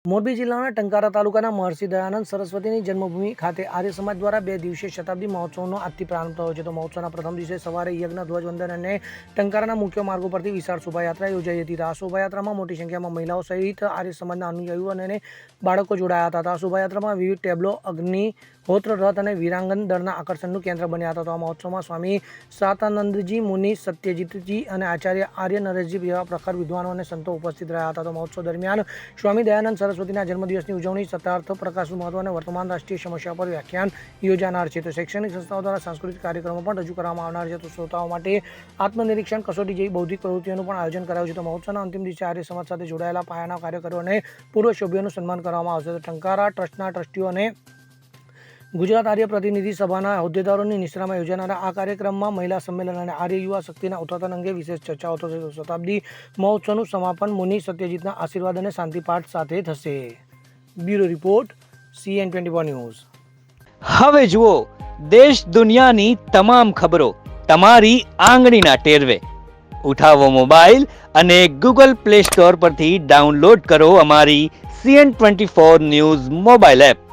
મોરબી જિલ્લાના ટંકારા તાલુકાના મહર્ષિ દયાનંદ સરસ્વતીની જન્મભૂમિ ખાતે આર્ય સમાજ દ્વારા 2 દિવસીય શતાબ્દી મહોત્સવનો આજથી પ્રારંભ થયો છે. તો મહોત્સવના પ્રથમ દિવસે સવારે યજ્ઞ ધ્વજવંદન અને ટંકારાના મુખ્ય માર્ગો પરથી વિશાળ શોભાયાત્રા યોજાઈ હતી. આ શોભાયાત્રામાં મોટી સંખ્યામાં મહિલાઓ સહિત આર્ય સમાજના અનુયાયીઓ અને બાળકો જોડાયા હતા. આ શોભાયાત્રામાં વિવિધ ટેબ્લો, અગ્નિહોત્ર રથ અને વીરાંગન દળના આકર્ષણનું કેન્દ્ર બન્યા હતા. તો આ મહોત્સવમાં સ્વામી સાતાનંદજી, મુનિ સત્યજીતજી અને આચાર્ય આર્ય નરેશજી જેવા પ્રખર વિદ્વાનો અને સંતો ઉપસ્થિત રહ્યા હતા. તો મહોત્સવ દરમિયાન સ્વામી દયાનંદ સરસ્વતીના જન્મદિવસની ઉજવણી, શતાર્થ પ્રકાશનું મહત્વ અને વર્તમાન રાષ્ટ્રીય સમસ્યા પર વ્યાખ્યાન યોજાનાર છે. તો શૈક્ષણિક સંસ્થાઓ દ્વારા સાંસ્કૃતિક કાર્યક્રમો પણ રજૂ કરવામાં આવનાર છે. તો શ્રોતાઓ માટે આત્મનિરીક્ષણ, કસોટી જેવી બૌદ્ધિક પ્રવૃત્તિઓનું પણ આયોજન કરાયું છે. તો મહોત્સવના અંતિમ દિવસે આર્ય સમાજ સાથે જોડાયેલા પાયાના કાર્યકરો અને પૂર્વ સભ્યોનું સન્માન કરવામાં આવશે. તો ટંકારા ટ્રસ્ટના ટ્રસ્ટીઓ અને ગુજરાત આર્ય પ્રતિનિધિ સભાના હોદ્દેદારોની નિશ્રામાં યોજાનારા આ કાર્યક્રમમાં મહિલા સંમેલન અને આર્ય યુવા શક્તિના ઉત્થાન અંગે વિશેષ ચર્ચાઓ થશે. શતાબ્દી મહોત્સવનું સમાપન મુનિ સત્યજીતના આશીર્વાદ અને શાંતિપાઠ સાથે થશે. Bureau report, CN24 news. હવે જુઓ દેશ દુનિયાની તમામ ખબરો તમારી આંગળીના ટેરવે. ઉઠાવો મોબાઈલ અને Google Play Store પરથી ડાઉનલોડ કરો અમારી CN24 ન્યૂઝ મોબાઈલ એપ.